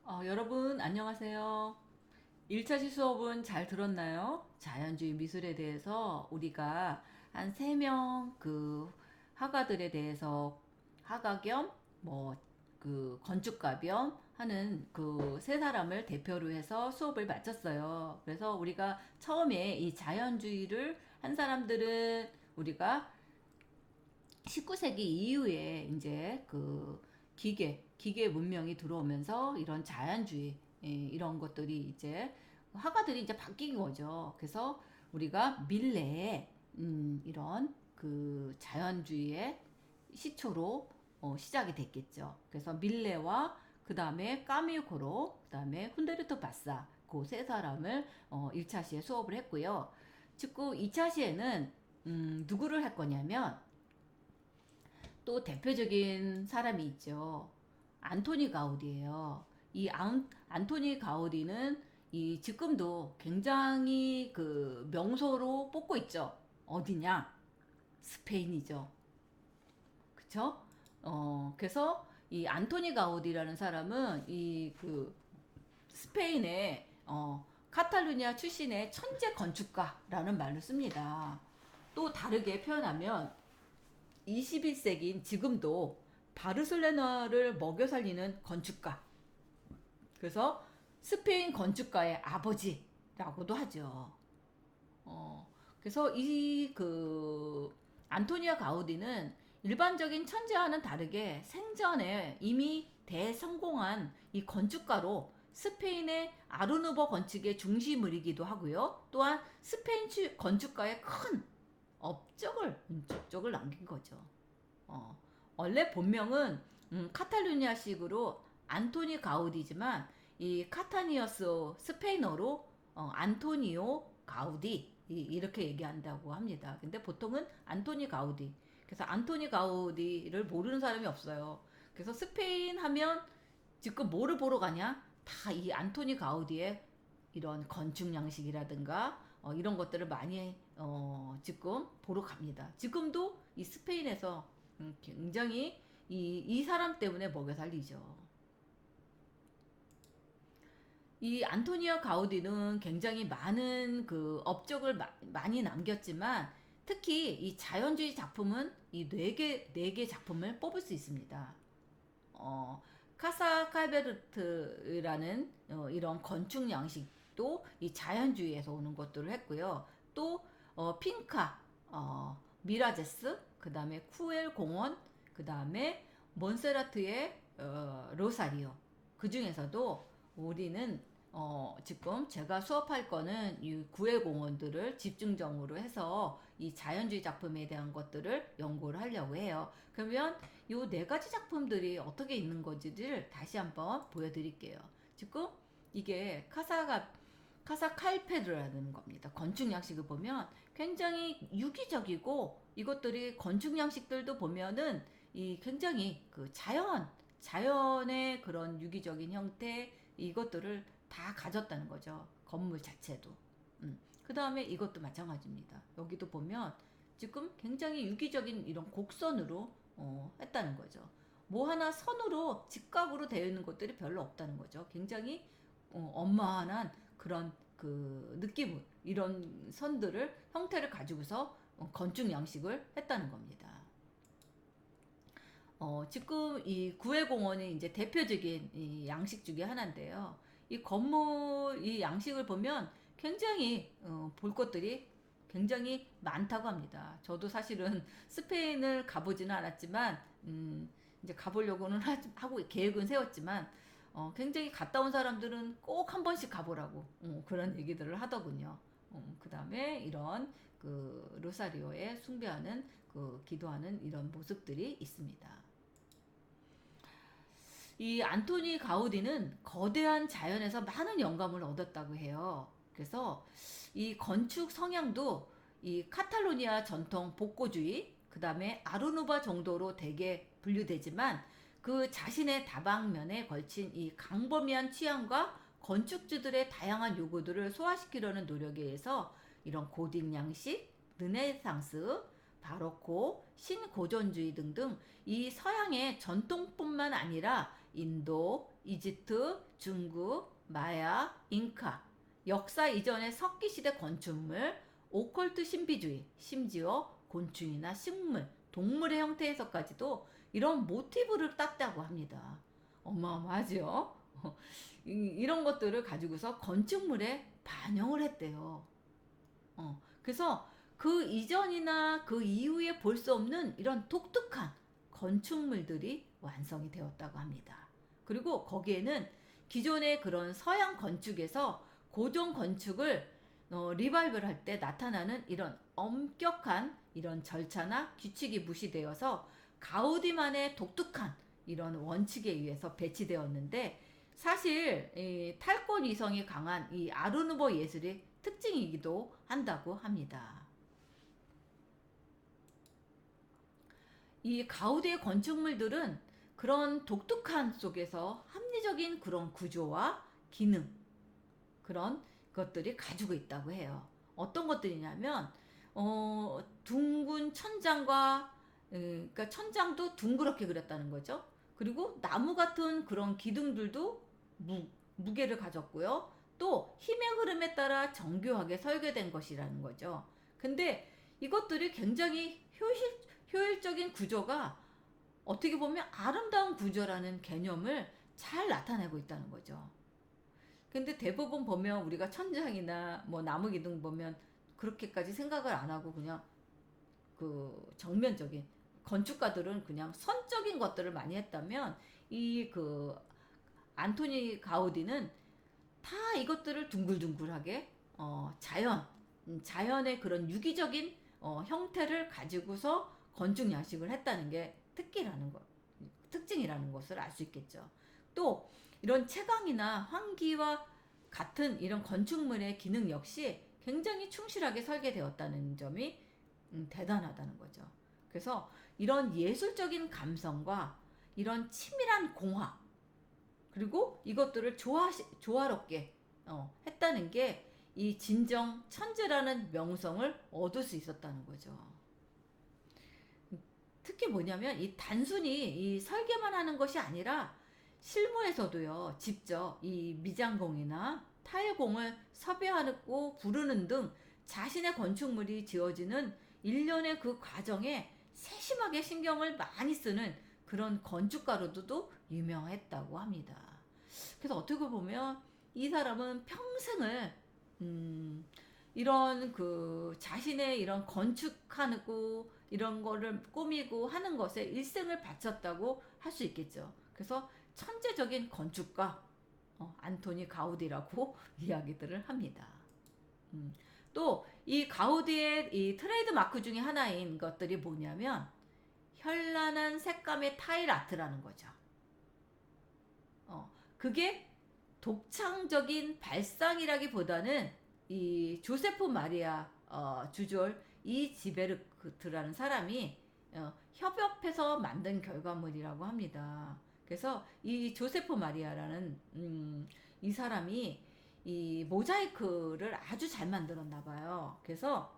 여러분 안녕하세요. 1차시 수업은 잘 들었나요? 자연주의 미술에 대해서 우리가 한 3명 화가들에 대해서 화가 겸 건축가 겸 하는 그 세 사람을 대표로 해서 수업을 마쳤어요. 그래서 우리가 처음에 이 자연주의를 한 사람들은 우리가 19세기 이후에 이제 기계 문명이 들어오면서 이런 자연주의, 이런 것들이 이제 화가들이 이제 바뀐 거죠. 그래서 우리가 밀레의 이런 그 자연주의의 시초로 시작이 됐겠죠. 그래서 밀레와 그 다음에 까미고로, 그 다음에 훈데르트 바사 그 세 사람을 1차 시에 수업을 했고요. 즉그 2차 시에는 누구를 할 거냐면 또 대표적인 사람이 있죠. 안토니 가우디예요. 안토니 가우디는 이 지금도 굉장히 그 명소로 뽑고 있죠. 어디냐? 스페인이죠. 그쵸? 그래서 이 안토니 가우디라는 사람은 스페인의 카탈루냐 출신의 천재 건축가라는 말을 씁니다. 또 다르게 표현하면 21세기인 지금도 바르셀로나를 먹여 살리는 건축가. 그래서 스페인 건축가의 아버지라고도 하죠. 그래서 안토니아 가우디는 일반적인 천재와는 다르게 생전에 이미 대성공한 이 건축가로 스페인의 아르누보 건축의 중심이기도 하고요. 또한 스페인 건축가의 큰 업적을 남긴 거죠. 어, 원래 본명은 카탈루냐식으로 안토니 가우디지만 이 카타니어스 스페인어로 안토니오 가우디 이렇게 얘기한다고 합니다. 근데 보통은 안토니 가우디. 그래서 안토니 가우디를 모르는 사람이 없어요. 그래서 스페인 하면 지금 뭐를 보러 가냐? 다 이 안토니 가우디의 이런 건축 양식이라든가 이런 것들을 많이 지금 보러 갑니다. 지금도 이 스페인에서 굉장히 이 사람 때문에 먹여 살리죠. 이 안토니오 가우디는 굉장히 많은 그 업적을 많이 남겼지만 특히 이 자연주의 작품은 이 네 개 작품을 뽑을 수 있습니다. 카사 칼베르트라는 이런 건축 양식도 이 자연주의에서 오는 것들을 했고요. 또 핑카, 미라제스, 그 다음에 쿠엘 공원, 그 다음에 몬세라트의 로사리오. 그 중에서도 우리는 지금 제가 수업할 거는 이 구엘 공원들을 집중적으로 해서 이 자연주의 작품에 대한 것들을 연구를 하려고 해요. 그러면 이 네 가지 작품들이 어떻게 있는 건지를 다시 한번 보여드릴게요. 지금 이게 카사 칼페드라는 겁니다. 건축 양식을 보면 굉장히 유기적이고 이것들이 건축 양식들도 보면은 이 굉장히 자연의 그런 유기적인 형태 이것들을 다 가졌다는 거죠. 건물 자체도. 그 다음에 이것도 마찬가지입니다. 여기도 보면 지금 굉장히 유기적인 이런 곡선으로 했다는 거죠. 뭐 하나 선으로 직각으로 되어 있는 것들이 별로 없다는 거죠. 굉장히 엄마한 그런 그 느낌 이런 선들을 형태를 가지고서 건축 양식을 했다는 겁니다. 지금 이 구해공원이 이제 대표적인 이 양식 중에 하나인데요. 이 양식을 보면 굉장히 볼 것들이 굉장히 많다고 합니다. 저도 사실은 스페인을 가보지는 않았지만 이제 가보려고는 하고 계획은 세웠지만 굉장히 갔다 온 사람들은 꼭 한 번씩 가보라고 그런 얘기들을 하더군요. 그 다음에 이런 그 로사리오에 숭배하는 기도하는 이런 모습들이 있습니다. 이 안토니 가우디는 거대한 자연에서 많은 영감을 얻었다고 해요. 그래서 이 건축 성향도 이 카탈로니아 전통 복고주의, 그 다음에 아르누바 정도로 대개 분류되지만 그 자신의 다방면에 걸친 이 강범위한 취향과 건축주들의 다양한 요구들을 소화시키려는 노력에 의해서 이런 고딕 양식, 르네상스, 바로코, 신고전주의 등등 이 서양의 전통뿐만 아니라 인도, 이집트, 중국, 마야, 잉카, 역사 이전의 석기시대 건축물, 오컬트 신비주의, 심지어 곤충이나 식물, 동물의 형태에서까지도 이런 모티브를 땄다고 합니다. 어마어마하죠? 이런 것들을 가지고서 건축물에 반영을 했대요. 그래서 그 이전이나 그 이후에 볼 수 없는 이런 독특한 건축물들이 완성이 되었다고 합니다. 그리고 거기에는 기존의 그런 서양 건축에서 고전 건축을 리바이벌 할 때 나타나는 이런 엄격한 이런 절차나 규칙이 무시되어서 가우디만의 독특한 이런 원칙에 의해서 배치되었는데, 사실 이 탈권 이성이 강한 이 아르누보 예술의 특징이기도 한다고 합니다. 이 가우디의 건축물들은 그런 독특한 속에서 합리적인 그런 구조와 기능, 그런 것들이 가지고 있다고 해요. 어떤 것들이냐면 둥근 천장과 그러니까 천장도 둥그렇게 그렸다는 거죠. 그리고 나무 같은 그런 기둥들도 무게를 가졌고요. 또 힘의 흐름에 따라 정교하게 설계된 것이라는 거죠. 근데 이것들이 굉장히 효율적인 구조가 어떻게 보면 아름다운 구조라는 개념을 잘 나타내고 있다는 거죠. 근데 대부분 보면 우리가 천장이나 뭐 나무 기둥 보면 그렇게까지 생각을 안 하고 그냥 그 정면적인, 건축가들은 그냥 선적인 것들을 많이 했다면 이 그 안토니 가우디는 다 이것들을 둥글둥글하게 자연의 그런 유기적인 형태를 가지고서 건축 양식을 했다는 게 특징이라는 것을 알 수 있겠죠. 또 이런 채광이나 환기와 같은 이런 건축물의 기능 역시 굉장히 충실하게 설계되었다는 점이 대단하다는 거죠. 그래서 이런 예술적인 감성과 이런 치밀한 공학, 그리고 이것들을 조화롭게 했다는 게 이 진정 천재라는 명성을 얻을 수 있었다는 거죠. 특히 뭐냐면 이 단순히 이 설계만 하는 것이 아니라 실무에서도요, 직접 이 미장공이나 타일공을 섭외하고 부르는 등 자신의 건축물이 지어지는 일련의 그 과정에 세심하게 신경을 많이 쓰는 그런 건축가로도 유명했다고 합니다. 그래서 어떻게 보면 이 사람은 평생을 이런 그 자신의 이런 건축하고 이런 거를 꾸미고 하는 것에 일생을 바쳤다고 할 수 있겠죠. 그래서 천재적인 건축가 안토니 가우디라고 이야기들을 합니다. 또 이 가우디의 이 트레이드 마크 중에 하나인 것들이 뭐냐면 현란한 색감의 타일 아트라는 거죠. 그게 독창적인 발상이라기보다는 이 조세프 마리아 주졸 이 지베르트라는 사람이 협업해서 만든 결과물이라고 합니다. 그래서 이 조세프 마리아라는 이 사람이 이 모자이크를 아주 잘 만들었나 봐요. 그래서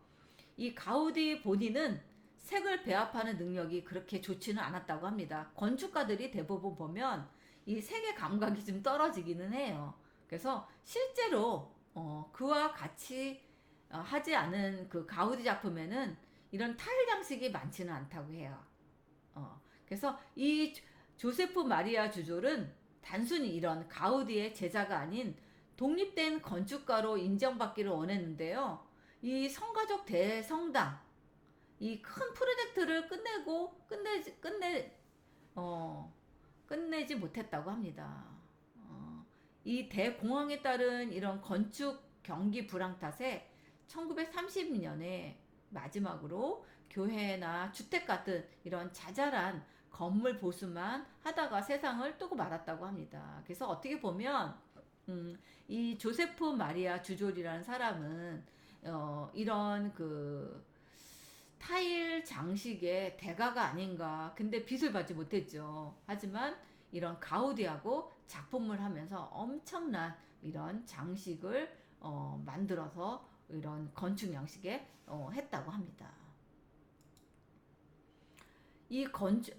이 가우디 본인은 색을 배합하는 능력이 그렇게 좋지는 않았다고 합니다. 건축가들이 대부분 보면 이 색의 감각이 좀 떨어지기는 해요. 그래서 실제로 그와 같이 하지 않은 그 가우디 작품에는 이런 타일 장식이 많지는 않다고 해요. 그래서 이 조세프 마리아 주졸은 단순히 이런 가우디의 제자가 아닌 독립된 건축가로 인정받기를 원했는데요. 이 성가족 대성당, 이 큰 프로젝트를 끝내지 못했다고 합니다. 이 대공황에 따른 이런 건축 경기 불황 탓에 1930년에 마지막으로 교회나 주택 같은 이런 자잘한 건물 보수만 하다가 세상을 뜨고 말았다고 합니다. 그래서 어떻게 보면 이 조세프 마리아 주졸이라는 사람은 이런 그 타일 장식의 대가가 아닌가. 근데 빚을 받지 못했죠. 하지만 이런 가우디하고 작품을 하면서 엄청난 이런 장식을 만들어서 이런 건축 양식에 했다고 합니다. 이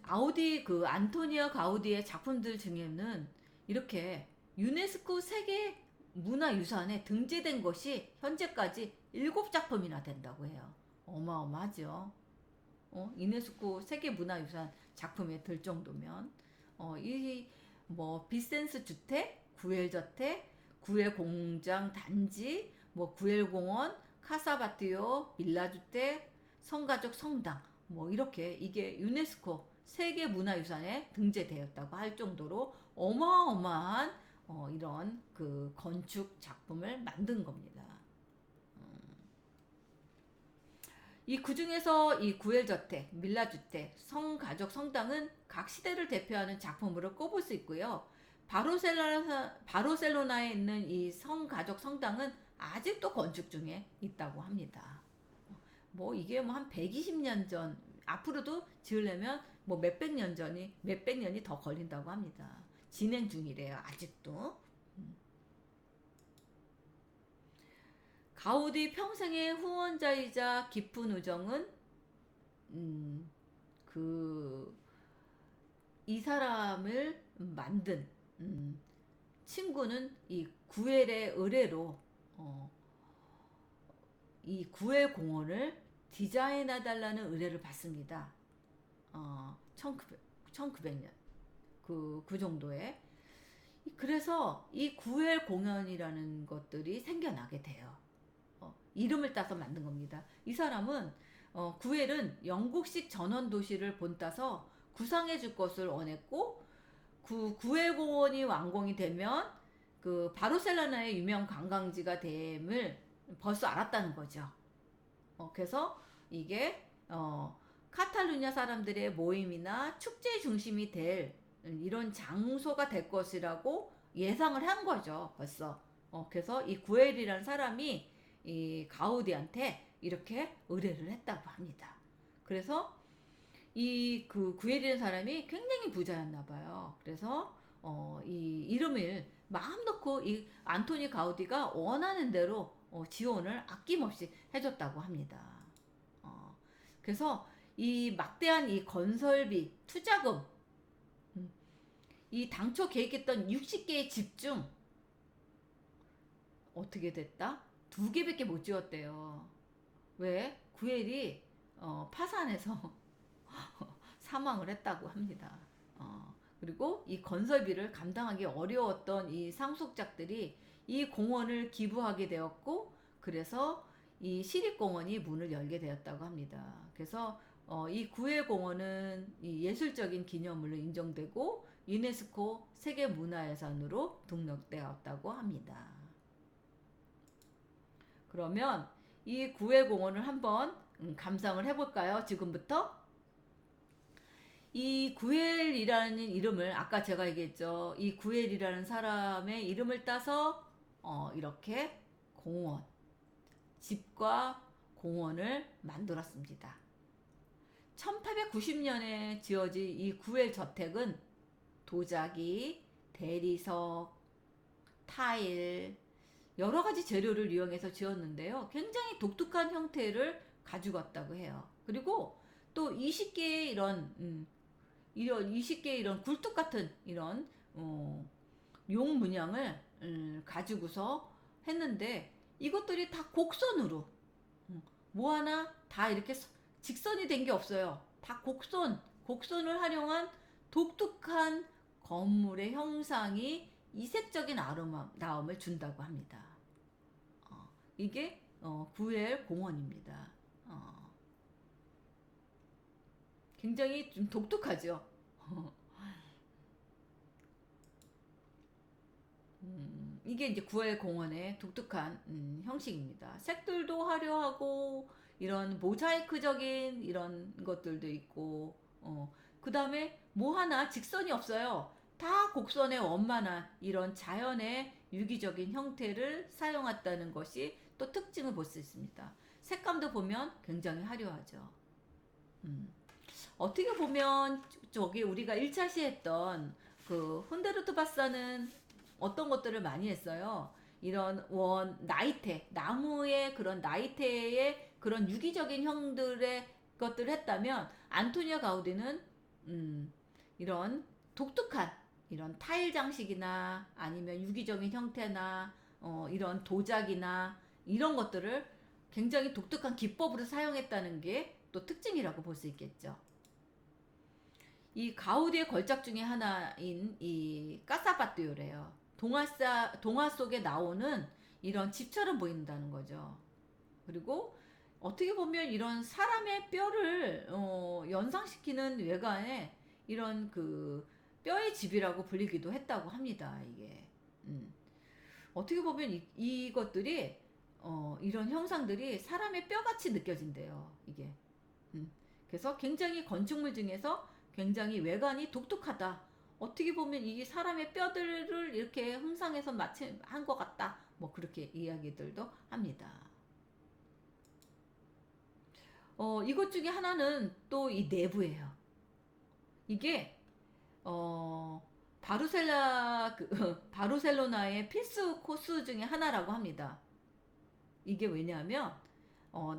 아우디 안토니오 가우디의 작품들 중에는 이렇게 유네스코 세계 문화유산에 등재된 것이 현재까지 7작품이나 된다고 해요. 어마어마하죠. 유네스코 세계문화유산 작품에 들 정도면 이 뭐 비센스 주택, 구엘 저택, 구엘 공장 단지, 뭐 구엘 공원, 카사바티오 빌라 주택, 성가족 성당 뭐 이렇게 이게 유네스코 세계문화유산에 등재되었다고 할 정도로 어마어마한 이런 그 건축 작품을 만든 겁니다. 이 그중에서 이 구엘저택, 밀라주택, 성가족 성당은 각 시대를 대표하는 작품으로 꼽을 수 있고요. 바르셀로나에 있는 이 성가족 성당은 아직도 건축 중에 있다고 합니다. 뭐 이게 뭐 한 120년 전, 앞으로도 지으려면 뭐 몇백 년이 더 걸린다고 합니다. 진행 중이래요, 아직도. 가우디 평생의 후원자이자 깊은 우정은 그 이 사람을 만든 친구는 이 구엘의 의뢰로 이 구엘 공원을 디자인해 달라는 의뢰를 받습니다. 1900년 그 정도에. 그래서 이 구엘 공원이라는 것들이 생겨나게 돼요. 이름을 따서 만든 겁니다. 이 사람은 구엘은 영국식 전원 도시를 본따서 구상해 줄 것을 원했고, 구엘 공원이 완공이 되면 그 바르셀로나의 유명 관광지가 됨을 벌써 알았다는 거죠. 그래서 이게 카탈루냐 사람들의 모임이나 축제 중심이 될 이런 장소가 될 것이라고 예상을 한 거죠, 벌써. 그래서 이 구엘이라는 사람이 이 가우디한테 이렇게 의뢰를 했다고 합니다. 그래서 이 그 구엘이라는 사람이 굉장히 부자였나 봐요. 그래서 이 이름을 마음 놓고 이 안토니 가우디가 원하는 대로 지원을 아낌없이 해줬다고 합니다. 그래서 이 막대한 이 건설비, 투자금, 이 당초 계획했던 60개의 집 중 어떻게 됐다? 2개밖에 못 지었대요. 왜? 구엘이 파산해서 사망을 했다고 합니다. 그리고 이 건설비를 감당하기 어려웠던 이 상속작들이 이 공원을 기부하게 되었고, 그래서 이 시립공원이 문을 열게 되었다고 합니다. 그래서 이 구엘 공원은 이 예술적인 기념물로 인정되고 유네스코 세계문화유산으로 등록되었다고 합니다. 그러면 이 구엘 공원을 한번 감상을 해볼까요? 지금부터. 이 구엘이라는 이름을 아까 제가 얘기했죠. 이 구엘이라는 사람의 이름을 따서 이렇게 공원, 집과 공원을 만들었습니다. 1890년에 지어진 이 구엘 저택은 도자기, 대리석, 타일, 여러 가지 재료를 이용해서 지었는데요. 굉장히 독특한 형태를 가지고 왔다고 해요. 그리고 또 20개의 이런 20개의 이런 굴뚝 같은 이런 용 문양을 가지고서 했는데, 이것들이 다 곡선으로 뭐 하나 다 이렇게 직선이 된 게 없어요. 다 곡선을 활용한 독특한 건물의 형상이 이색적인 아름다움을 준다고 합니다. 이게 구엘 공원입니다. 굉장히 좀 독특하죠. 이게 이제 구엘 공원의 독특한 형식입니다. 색들도 화려하고 이런 모자이크적인 이런 것들도 있고, 그 다음에 뭐 하나 직선이 없어요. 다 곡선의 원만한 이런 자연의 유기적인 형태를 사용했다는 것이 또 특징을 볼 수 있습니다. 색감도 보면 굉장히 화려하죠. 어떻게 보면 저기 우리가 1차 시했던 그 혼데르트바사는 어떤 것들을 많이 했어요. 이런 나이테, 나무의 그런 나이테의 그런 유기적인 형들의 것들을 했다면, 안토니아 가우디는 이런 독특한 이런 타일 장식이나 아니면 유기적인 형태나 이런 도자기나 이런 것들을 굉장히 독특한 기법으로 사용했다는 게 또 특징이라고 볼 수 있겠죠. 이 가우디의 걸작 중에 하나인 이 까사바띠오래요. 동화 속에 나오는 이런 집처럼 보인다는 거죠. 그리고 어떻게 보면 이런 사람의 뼈를 연상시키는 외관에 이런 그 뼈의 집이라고 불리기도 했다고 합니다. 이게 어떻게 보면 이것들이 이런 형상들이 사람의 뼈같이 느껴진대요. 이게 그래서 굉장히 건축물 중에서 굉장히 외관이 독특하다. 어떻게 보면 이 사람의 뼈들을 이렇게 형상해서 마치 한 것 같다. 뭐 그렇게 이야기들도 합니다. 이것 중에 하나는 또 이 내부예요. 이게 바르셀로나의 필수 코스 중에 하나라고 합니다. 이게 왜냐하면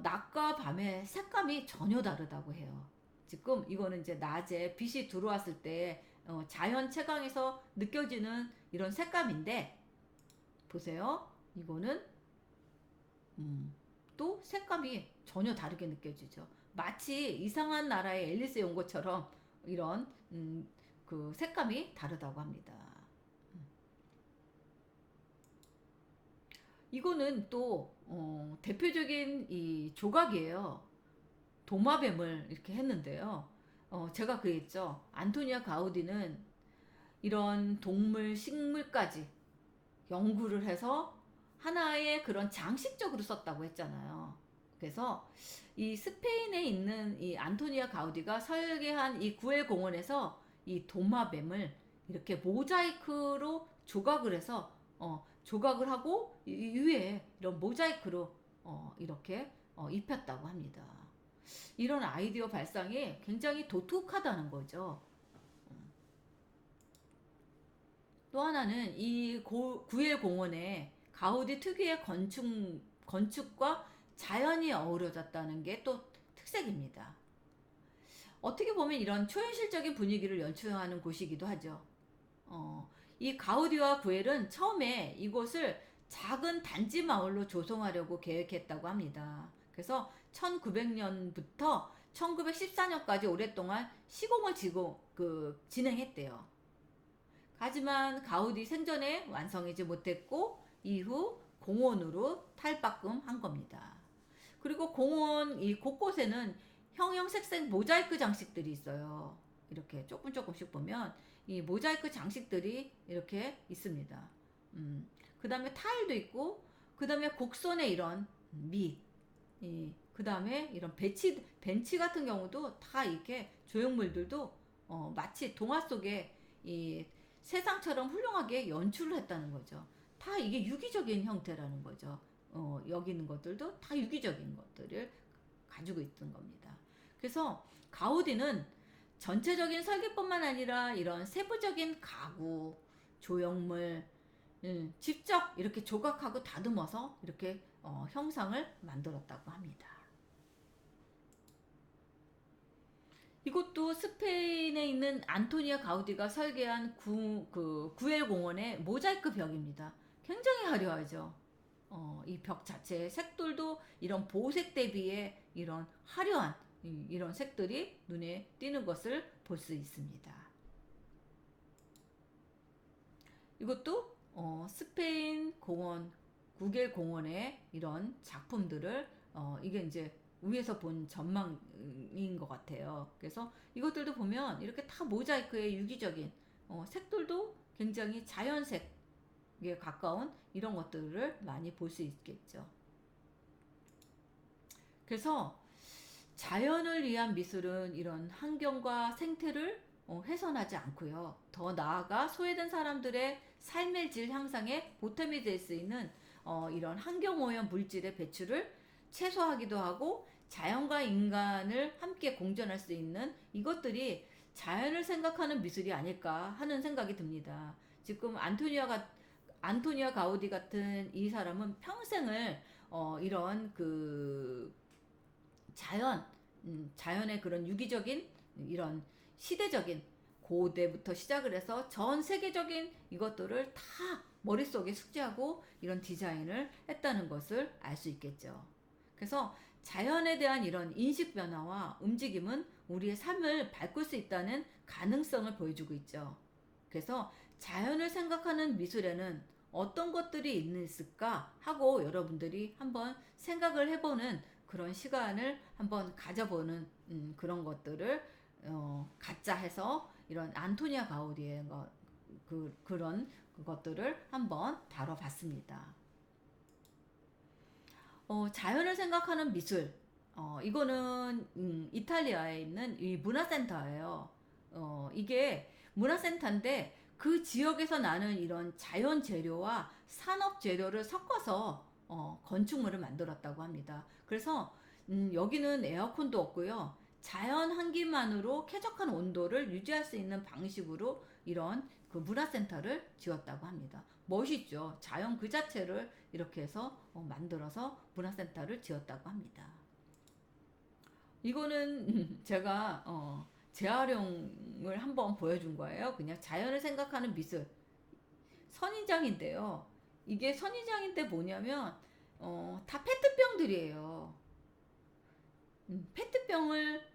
낮과 밤의 색감이 전혀 다르다고 해요. 지금 이거는 이제 낮에 빛이 들어왔을 때 자연 채광에서 느껴지는 이런 색감인데 보세요. 이거는 또 색감이 전혀 다르게 느껴지죠. 마치 이상한 나라의 앨리스에 온 것처럼 이런 그 색감이 다르다고 합니다. 이거는 또 대표적인 이 조각이에요. 도마뱀을 이렇게 했는데요. 제가 그랬죠. 안토니아 가우디는 이런 동물, 식물까지 연구를 해서 하나의 그런 장식적으로 썼다고 했잖아요. 그래서 이 스페인에 있는 이 안토니아 가우디가 설계한 이 구엘 공원에서 이 도마뱀을 이렇게 모자이크로 조각을 해서 조각을 하고 이 위에 이런 모자이크로 이렇게 입혔다고 합니다. 이런 아이디어 발상이 굉장히 독특하다는 거죠. 또 하나는 이 구엘 공원에 가우디 특유의 건축과 자연이 어우러졌다는 게 또 특색입니다. 어떻게 보면 이런 초현실적인 분위기를 연출하는 곳이기도 하죠. 이 가우디와 구엘은 처음에 이곳을 작은 단지 마을로 조성하려고 계획했다고 합니다. 그래서 1900년부터 1914년까지 오랫동안 시공을 진행했대요. 하지만 가우디 생전에 완성하지 못했고 이후 공원으로 탈바꿈한 겁니다. 그리고 공원 이 곳곳에는 형형색색 모자이크 장식들이 있어요. 이렇게 조금씩 보면 이 모자이크 장식들이 이렇게 있습니다. 그 다음에 타일도 있고, 그 다음에 곡선에 이런 밑, 그 다음에 이런 벤치 같은 경우도 다 이렇게 조형물들도 마치 동화 속에 이 세상처럼 훌륭하게 연출을 했다는 거죠. 다 이게 유기적인 형태라는 거죠. 여기 있는 것들도 다 유기적인 것들을 가지고 있던 겁니다. 그래서 가우디는 전체적인 설계뿐만 아니라 이런 세부적인 가구, 조형물, 직접 이렇게 조각하고 다듬어서 이렇게 형상을 만들었다고 합니다. 이것도 스페인에 있는 안토니아 가우디가 설계한 구엘 공원의 모자이크 벽입니다. 굉장히 화려하죠. 이 벽 자체의 색들도 이런 보색 대비의 이런 화려한 이런 색들이 눈에 띄는 것을 볼 수 있습니다. 이것도 스페인 공원, 구겔 공원의 이런 작품들을 이게 이제 위에서 본 전망인 것 같아요. 그래서 이것들도 보면 이렇게 다 모자이크의 유기적인 색들도 굉장히 자연색에 가까운 이런 것들을 많이 볼 수 있겠죠. 그래서 자연을 위한 미술은 이런 환경과 생태를 훼손하지 않고요. 더 나아가 소외된 사람들의 삶의 질 향상에 보탬이 될 수 있는 이런 환경오염 물질의 배출을 최소화하기도 하고 자연과 인간을 함께 공존할 수 있는 이것들이 자연을 생각하는 미술이 아닐까 하는 생각이 듭니다. 지금 안토니아 가우디 같은 이 사람은 평생을 이런 그 자연 자연의 그런 유기적인 이런 시대적인 고대부터 시작을 해서 전 세계적인 이것들을 다 머릿속에 숙지하고 이런 디자인을 했다는 것을 알 수 있겠죠. 그래서 자연에 대한 이런 인식 변화와 움직임은 우리의 삶을 바꿀 수 있다는 가능성을 보여주고 있죠. 그래서 자연을 생각하는 미술에는 어떤 것들이 있을까 하고 여러분들이 한번 생각을 해보는 그런 시간을 한번 가져보는 그런 것들을 갖자 해서 이런 안토니아 가우디의 그런 것들을 한번 다뤄봤습니다. 자연을 생각하는 미술. 이거는 이탈리아에 있는 이 문화센터예요. 이게 문화센터인데 그 지역에서 나는 이런 자연 재료와 산업 재료를 섞어서 건축물을 만들었다고 합니다. 그래서 여기는 에어컨도 없고요. 자연 환기만으로 쾌적한 온도를 유지할 수 있는 방식으로 이런 그 문화센터를 지었다고 합니다. 멋있죠. 자연 그 자체를 이렇게 해서 만들어서 문화센터를 지었다고 합니다. 이거는 제가 재활용을 한번 보여준 거예요. 그냥 자연을 생각하는 미술 선인장인데요. 이게 선인장인데 뭐냐면 다 페트병들이에요. 페트병을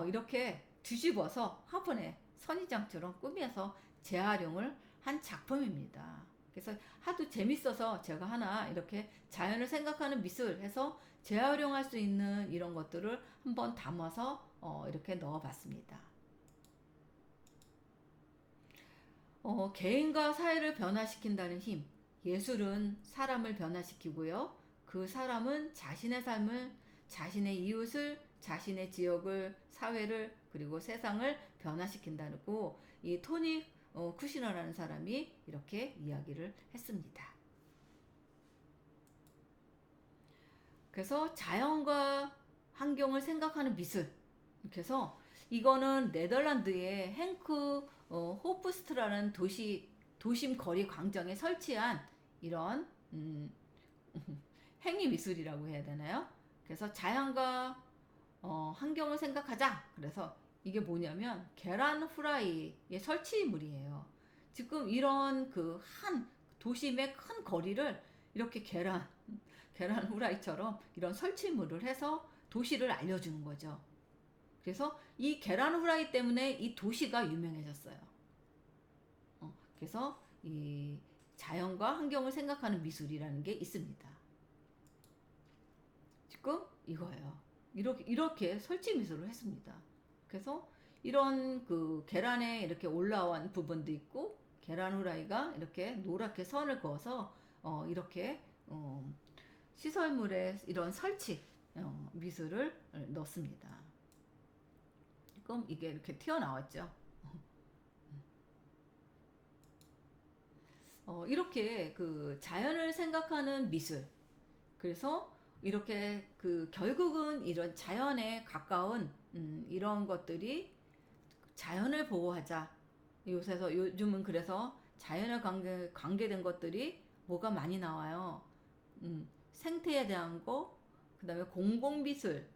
이렇게 뒤집어서 화분에 선인장처럼 꾸며서 재활용을 한 작품입니다. 그래서 하도 재밌어서 제가 하나 이렇게 자연을 생각하는 미술 해서 재활용할 수 있는 이런 것들을 한번 담아서 이렇게 넣어봤습니다. 개인과 사회를 변화시킨다는 힘. 예술은 사람을 변화시키고요. 그 사람은 자신의 삶을, 자신의 이웃을, 자신의 지역을, 사회를, 그리고 세상을 변화시킨다고 이 토니 쿠시너라는 사람이 이렇게 이야기를 했습니다. 그래서 자연과 환경을 생각하는 미술. 그래서 이거는 네덜란드의 행크 호프스트라는 도심 거리 광장에 설치한 이런 행위 미술이라고 해야 되나요? 그래서 자연과 환경을 생각하자. 그래서 이게 뭐냐면 계란 후라이의 설치물이에요. 지금 이런 그 한 도심의 큰 거리를 이렇게 계란 후라이처럼 이런 설치물을 해서 도시를 알려주는 거죠. 그래서 이 계란 후라이 때문에 이 도시가 유명해졌어요. 그래서 이 자연과 환경을 생각하는 미술이라는 게 있습니다. 지금 이거예요. 이렇게 설치 미술을 했습니다. 그래서 이런 그 계란에 이렇게 올라온 부분도 있고 계란 후라이가 이렇게 노랗게 선을 그어서 이렇게 시설물에 이런 설치 미술을 넣습니다. 그럼 이게 이렇게 튀어나왔죠. 이렇게 그 자연을 생각하는 미술. 그래서 이렇게 그 결국은 이런 자연에 가까운 이런 것들이 자연을 보호하자. 요즘은 그래서 자연에 관계된 것들이 뭐가 많이 나와요. 생태에 대한 거, 그 다음에 공공미술,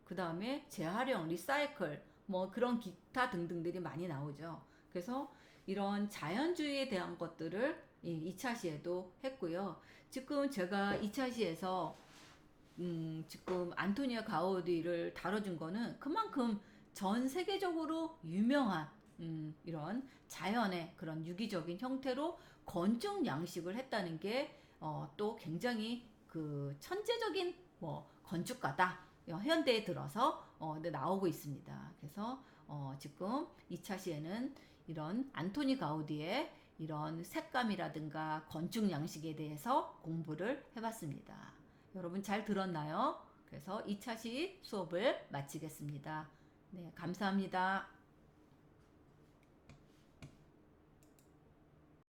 그 다음에 재활용, 리사이클, 그런 기타 등등들이 많이 나오죠. 그래서 이런 자연주의에 대한 것들을 2차 시에도 했고요. 지금 제가 2차 시에서 지금 안토니아 가우디를 다뤄준 거는 그만큼 전 세계적으로 유명한 이런 자연의 그런 유기적인 형태로 건축 양식을 했다는 게 또 굉장히 그 천재적인 건축가다. 현대에 들어서 나오고 있습니다. 그래서 지금 2차 시에는 이런 안토니 가우디의 이런 색감이라든가 건축 양식에 대해서 공부를 해봤습니다. 여러분 잘 들었나요? 그래서 2차 시 수업을 마치겠습니다. 네, 감사합니다.